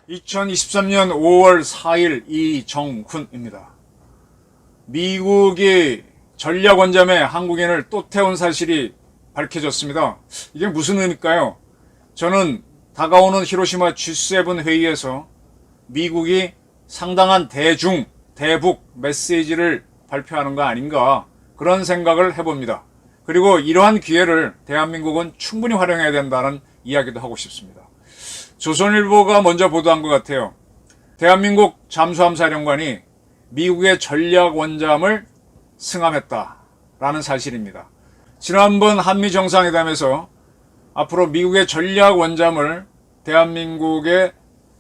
2023년 5월 4일 이정훈입니다. 미국이 전략원잠에 한국인을 또 태운 사실이 밝혀졌습니다. 이게 무슨 의미일까요? 저는 다가오는 히로시마 G7 회의에서 미국이 상당한 대북 메시지를 발표하는 거 아닌가, 그런 생각을 해봅니다. 그리고 이러한 기회를 대한민국은 충분히 활용해야 된다는 이야기도 하고 싶습니다. 조선일보가 먼저 보도한 것 같아요. 대한민국 잠수함 사령관이 미국의 전략원잠을 승함했다라는 사실입니다. 지난번 한미 정상회담에서 앞으로 미국의 전략원잠을 대한민국에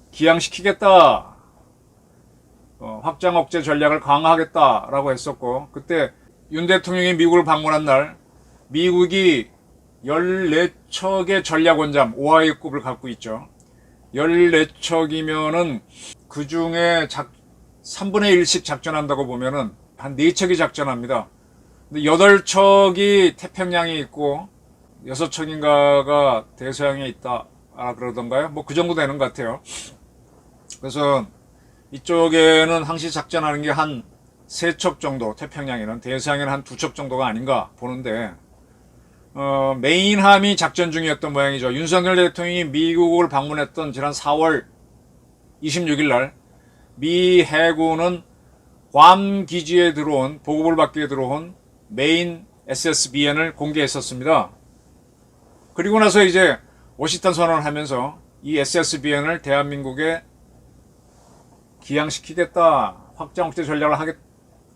기항시키겠다, 확장 억제 전략을 강화하겠다라고 했었고, 그때 윤 대통령이 미국을 방문한 날 미국이 14척의 전략원잠 오하이오급을 갖고 있죠. 14척이면은 그 중에 3분의 1씩 작전한다고 보면은 한 4척이 작전합니다. 근데 8척이 태평양에 있고 6척인가가 대서양에 있다, 그러던가요? 뭐 그 정도 되는 것 같아요. 그래서 이쪽에는 항시 작전하는 게 한 3척 정도, 태평양에는, 대서양에는 한 2척 정도가 아닌가 보는데, 메인함이 작전 중이었던 모양이죠. 윤석열 대통령이 미국을 방문했던 지난 4월 26일 날 미 해군은 괌 기지에 들어온, 보급을 받기 위해 들어온 메인 SSBN을 공개했었습니다. 그리고 나서 이제 워싱턴 선언을 하면서 이 SSBN을 대한민국에 기항시키겠다, 확장 억제 전략을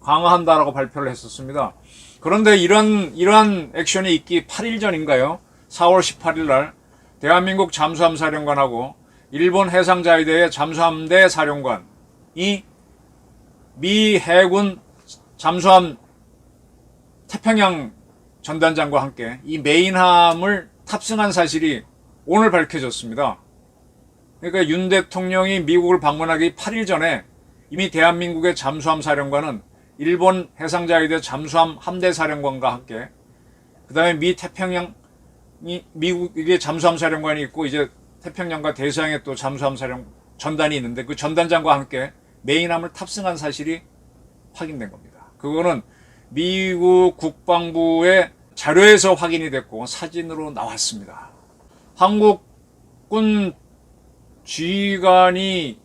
강화한다라고 발표를 했었습니다. 그런데 이러한 액션이 있기 8일 전인가요? 4월 18일 날 대한민국 잠수함 사령관하고 일본 해상자위대의 잠수함대 사령관이 미 해군 잠수함 태평양 전단장과 함께 이 메인함을 탑승한 사실이 오늘 밝혀졌습니다. 그러니까 윤 대통령이 미국을 방문하기 8일 전에 이미 대한민국의 잠수함 사령관은 일본 해상자위대 잠수함 함대 사령관과 함께, 그 다음에 미국의 잠수함 사령관이 있고, 이제 태평양과 대서양에 또 잠수함 전단이 있는데 그 전단장과 함께 메인함을 탑승한 사실이 확인된 겁니다. 그거는 미국 국방부의 자료에서 확인이 됐고 사진으로 나왔습니다. 한국군 지휘관이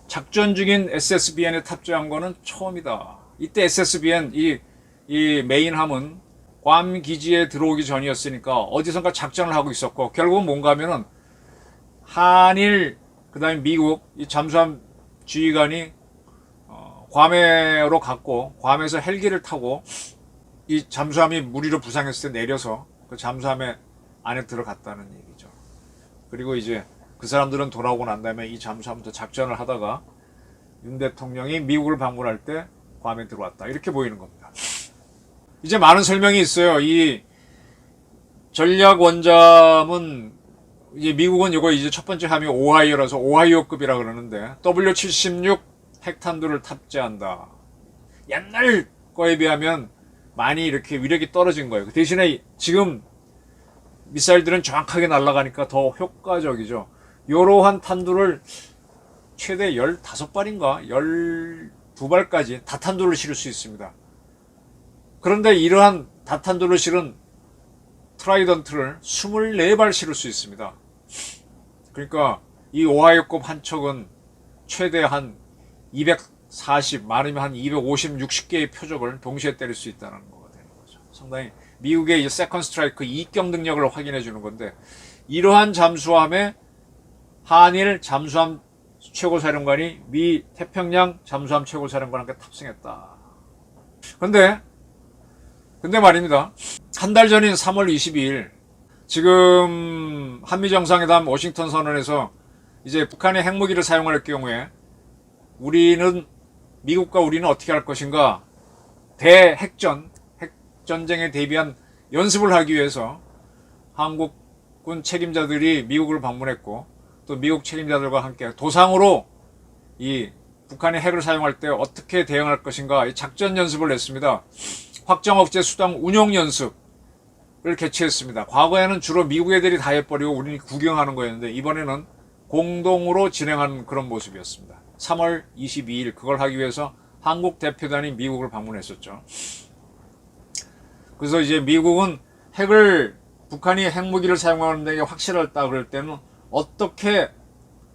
작전 중인 SSBN에 탑재한 거는 처음이다. 이때 SSBN, 이 메인함은 괌 기지에 들어오기 전이었으니까 어디선가 작전을 하고 있었고, 결국은 뭔가 하면은 한일, 그 다음에 미국, 이 잠수함 지휘관이 괌으로 갔고, 괌에서 헬기를 타고 이 잠수함이 무리로 부상했을 때 내려서 그 잠수함에 안에 들어갔다는 얘기죠. 그리고 이제 그 사람들은 돌아오고 난 다음에 이 잠수함도 작전을 하다가 윤 대통령이 미국을 방문할 때 괌에 들어왔다, 이렇게 보이는 겁니다. 이제 많은 설명이 있어요. 이 전략원잠은, 이제 미국은 이거 이제 첫 번째 함이 오하이오라서 오하이오급이라 그러는데, W76 핵탄두를 탑재한다. 옛날 거에 비하면 많이 이렇게 위력이 떨어진 거예요. 그 대신에 지금 미사일들은 정확하게 날아가니까 더 효과적이죠. 이러한 탄두를 최대 15발인가 12발까지 다탄두를 실을 수 있습니다. 그런데 이러한 다탄두를 실은 트라이던트를 24발 실을 수 있습니다. 그러니까 이 오하이오급 한 척은 최대 한 240, 많으면 한 250, 60개의 표적을 동시에 때릴 수 있다는 거가 되는 거죠. 상당히 미국의 세컨드 스트라이크 이격 능력을 확인해 주는 건데, 이러한 잠수함에 한일 잠수함 최고사령관이 미 태평양 잠수함 최고사령관과 탑승했다. 근데 말입니다. 한 달 전인 3월 22일, 지금 한미정상회담 워싱턴 선언에서 이제 북한이 핵무기를 사용할 경우에 미국과 우리는 어떻게 할 것인가, 핵전쟁에 대비한 연습을 하기 위해서 한국군 책임자들이 미국을 방문했고, 또 미국 책임자들과 함께 도상으로 이 북한이 핵을 사용할 때 어떻게 대응할 것인가 이 작전 연습을 냈습니다. 확정 억제 수당 운용 연습을 개최했습니다. 과거에는 주로 미국 애들이 다 해버리고 우리는 구경하는 거였는데 이번에는 공동으로 진행하는 그런 모습이었습니다. 3월 22일 그걸 하기 위해서 한국 대표단이 미국을 방문했었죠. 그래서 이제 미국은 북한이 핵무기를 사용하는 데 확실하다 그럴 때는 어떻게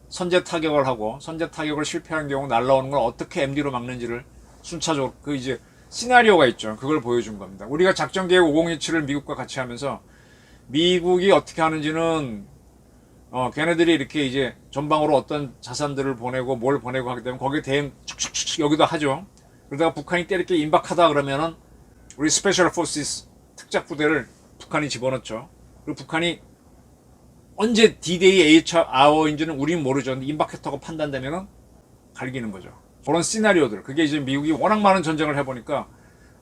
선제 타격을 하고 선제 타격을 실패하는 경우 날라오는 걸 어떻게 MD로 막는지를 순차적으로 그 이제 시나리오가 있죠. 그걸 보여준 겁니다. 우리가 작전 계획 5027을 미국과 같이 하면서 미국이 어떻게 하는지는 걔네들이 이렇게 이제 전방으로 어떤 자산들을 보내고 뭘 보내고 하기 때문에 거기에 대응 축축축 여기도 하죠. 그러다가 북한이 때리게 임박하다 그러면은 우리 스페셜 포시스 특작 부대를 북한이 집어넣죠. 그리고 북한이 언제 D-Day H아워인지는 우리는 모르죠. 근데 임박했다고 판단되면은 갈기는 거죠. 그런 시나리오들. 그게 이제 미국이 워낙 많은 전쟁을 해보니까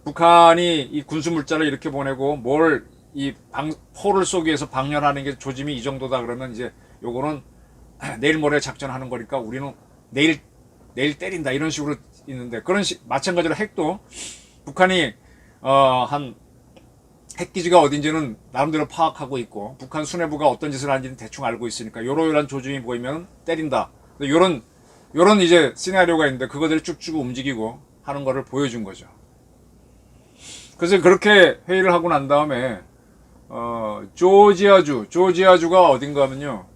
북한이 이 군수물자를 이렇게 보내고 포를 쏘기 위해서 방열하는 게 조짐이 이 정도다 그러면 이제 요거는 내일 모레 작전하는 거니까 우리는 내일 때린다 이런 식으로 있는데 마찬가지로 핵도 북한이 한 핵기지가 어딘지는 나름대로 파악하고 있고 북한 수뇌부가 어떤 짓을 하는지는 대충 알고 있으니까 요런 조짐이 보이면 때린다. 요런 이제 시나리오가 있는데 그거들을 쭉쭉 움직이고 하는 거를 보여준 거죠. 그래서 그렇게 회의를 하고 난 다음에 조지아주가 어딘가 하면요.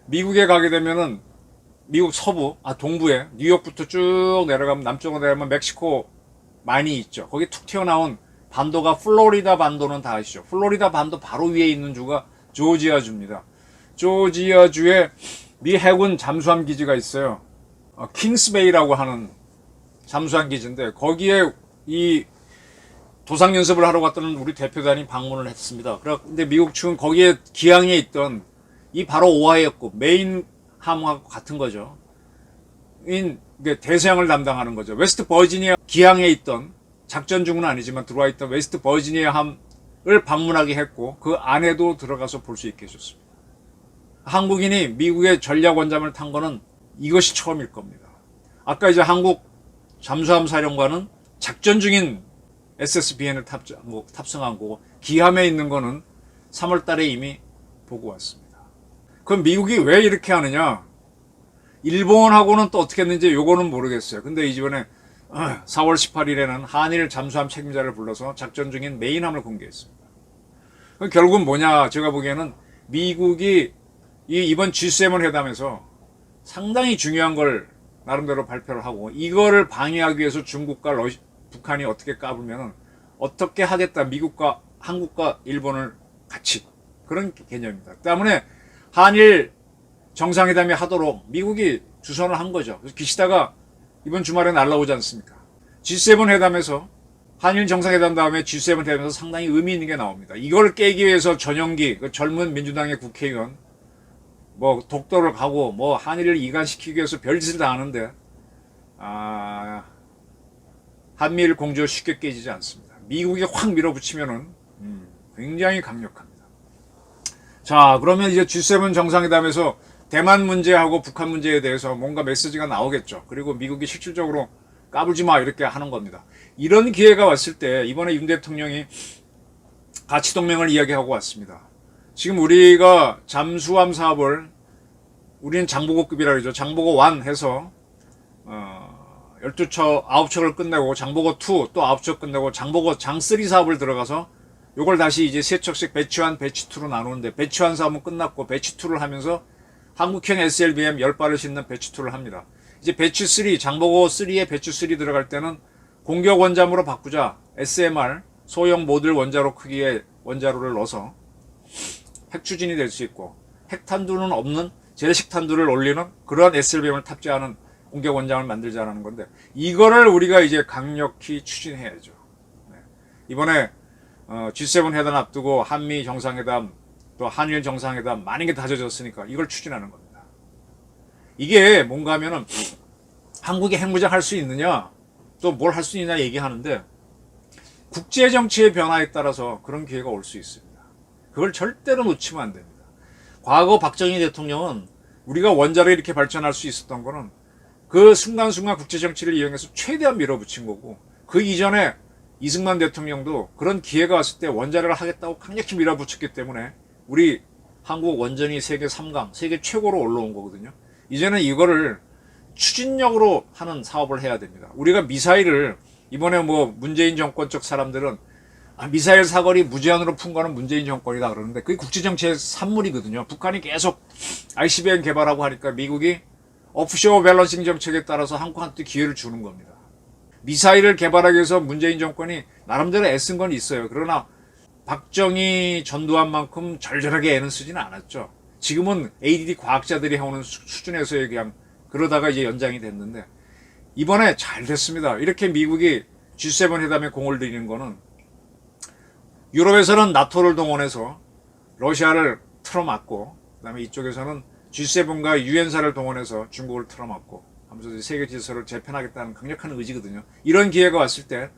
미국에 가게 되면은 미국 서부, 동부에 뉴욕부터 쭉 내려가면 남쪽으로 내려가면 멕시코 많이 있죠. 거기 툭 튀어나온 반도가 플로리다 반도는 다 아시죠? 플로리다 반도 바로 위에 있는 주가 조지아주입니다. 조지아주에 미 해군 잠수함 기지가 있어요. 킹스베이라고 하는 잠수함 기지인데 거기에 이 도상 연습을 하러 갔던 우리 대표단이 방문을 했습니다. 그런데 미국 측은 거기에 기항에 있던 이 바로 오하이오급 메인함하고 같은 거죠. 대서양을 담당하는 거죠. 웨스트 버지니아 기항에 있던 작전 중은 아니지만 들어와 있던 웨스트 버지니아 함을 방문하게 했고 그 안에도 들어가서 볼 수 있게 해줬습니다. 한국인이 미국의 전략 원잠을 탄 거는 이것이 처음일 겁니다. 아까 이제 한국 잠수함 사령관은 작전 중인 SSBN을 탑승한 거고 기함에 있는 거는 3월 달에 이미 보고 왔습니다. 그럼 미국이 왜 이렇게 하느냐? 일본하고는 또 어떻게 했는지 요거는 모르겠어요. 근데 이번에 4월 18일에는 한일 잠수함 책임자를 불러서 작전 중인 메인함을 공개했습니다. 결국은 뭐냐? 제가 보기에는 미국이 이번 G7 회담에서 상당히 중요한 걸 나름대로 발표를 하고 이거를 방해하기 위해서 중국과 북한이 어떻게 까불면은 어떻게 하겠다. 미국과 한국과 일본을 같이 그런 개념입니다. 때문에 한일 정상회담이 하도록 미국이 주선을 한 거죠. 그래서 기시다가 이번 주말에 날라오지 않습니까? G7 회담에서 한일 정상회담 다음에 G7 회담에서 상당히 의미 있는 게 나옵니다. 이걸 깨기 위해서 전용기 그 젊은 민주당의 국회의원 독도를 가고 한일을 이간시키기 위해서 별짓을 다 하는데 한미일 공조 쉽게 깨지지 않습니다. 미국이 확 밀어붙이면은 굉장히 강력합니다. 자, 그러면 이제 G7 정상회담에서 대만 문제하고 북한 문제에 대해서 뭔가 메시지가 나오겠죠. 그리고 미국이 실질적으로 까불지 마 이렇게 하는 겁니다. 이런 기회가 왔을 때 이번에 윤 대통령이 가치동맹을 이야기하고 왔습니다. 지금 우리가 잠수함 사업을 우리는 장보고급이라고 그러죠. 장보고 1 해서 12척, 9척을 끝내고 장보고 2 또 9척 끝내고 장보고 장 3 사업을 들어가서 요걸 다시 이제 3척씩 배치 1, 배치 2로 나누는데 배치 1 사업은 끝났고 배치 2를 하면서 한국형 SLBM 10발을 싣는 배치 2를 합니다. 이제 배치 3, 장보고 3에 배치 3 들어갈 때는 공격 원잠으로 바꾸자. SMR, 소형 모듈 원자로 크기의 원자로를 넣어서 핵 추진이 될 수 있고 핵탄두는 없는 재래식 탄두를 올리는 그러한 SLBM을 탑재하는 공격 원장을 만들자라는 건데 이거를 우리가 이제 강력히 추진해야죠. 이번에 G7 회담 앞두고 한미 정상회담 또 한일 정상회담 많은 게 다져졌으니까 이걸 추진하는 겁니다. 이게 뭔가 하면은 한국이 핵무장 할 수 있느냐 또 뭘 할 수 있느냐 얘기하는데 국제정치의 변화에 따라서 그런 기회가 올 수 있습니다. 그걸 절대로 놓치면 안 됩니다. 과거 박정희 대통령은 우리가 원자로 이렇게 발전할 수 있었던 거는 그 순간순간 국제정치를 이용해서 최대한 밀어붙인 거고, 그 이전에 이승만 대통령도 그런 기회가 왔을 때 원자력을 하겠다고 강력히 밀어붙였기 때문에 우리 한국 원전이 세계 3강, 세계 최고로 올라온 거거든요. 이제는 이거를 추진력으로 하는 사업을 해야 됩니다. 우리가 미사일을 이번에 뭐 문재인 정권 쪽 사람들은 미사일 사거리 무제한으로 푼 거는 문재인 정권이다 그러는데 그게 국제정치의 산물이거든요. 북한이 계속 ICBM 개발하고 하니까 미국이 오프쇼어 밸런싱 정책에 따라서 한국한테 기회를 주는 겁니다. 미사일을 개발하기 위해서 문재인 정권이 나름대로 애쓴 건 있어요. 그러나 박정희 전두환 만큼 절절하게 애는 쓰지는 않았죠. 지금은 ADD 과학자들이 해오는 수준에서의 그냥 그러다가 이제 연장이 됐는데 이번에 잘 됐습니다. 이렇게 미국이 G7 회담에 공을 들이는 거는 유럽에서는 나토를 동원해서 러시아를 틀어막고 그다음에 이쪽에서는 G7과 유엔사를 동원해서 중국을 틀어막고 하면서 세계 질서를 재편하겠다는 강력한 의지거든요. 이런 기회가 왔을 때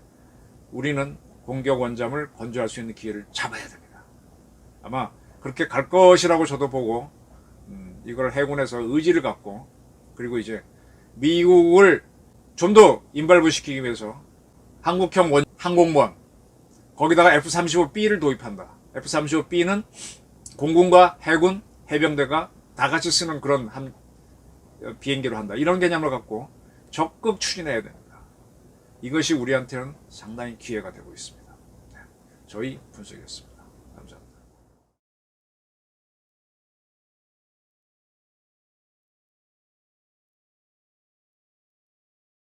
우리는 공격 원잠을 건조할 수 있는 기회를 잡아야 됩니다. 아마 그렇게 갈 것이라고 저도 보고 이걸 해군에서 의지를 갖고 그리고 이제 미국을 좀 더 인발부시키기 위해서 한국형 항공모함 거기다가 F-35B를 도입한다. F-35B는 공군과 해군, 해병대가 다 같이 쓰는 그런 비행기로 한다. 이런 개념을 갖고 적극 추진해야 됩니다. 이것이 우리한테는 상당히 기회가 되고 있습니다. 저희 분석이었습니다. 감사합니다.